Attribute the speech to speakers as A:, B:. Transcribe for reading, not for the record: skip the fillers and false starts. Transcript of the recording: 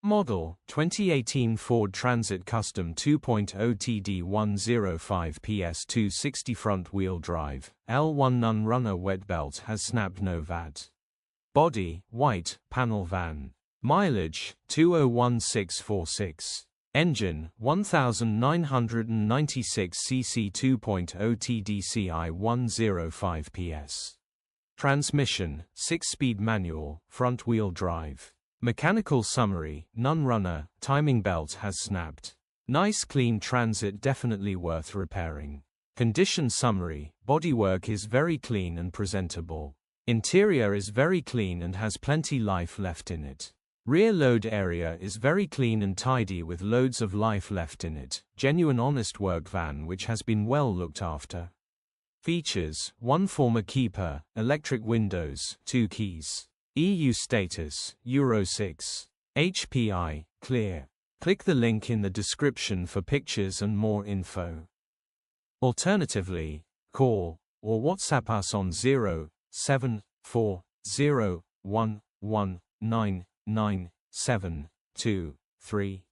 A: Model, 2018 Ford Transit Custom 2.0 TD105 PS 260 front-wheel drive, L1 non-runner wet belt has snapped no VAT. Body, white, panel van. Mileage, 201646. Engine, 1996 cc 2.0 TDCI 105 PS. Transmission, 6-speed manual, front-wheel drive. Mechanical summary, non-runner, timing belt has snapped. Nice clean Transit, definitely worth repairing. Condition summary, bodywork is very clean and presentable. Interior is very clean and has plenty life left in it. Rear load area is very clean and tidy with loads of life left in it. Genuine honest work van which has been well looked after. Features, 1 former keeper, electric windows, 2 keys. EU status, Euro 6. HPI, clear. Click the link in the description for pictures and more info. Alternatively, call or WhatsApp us on 07401199723.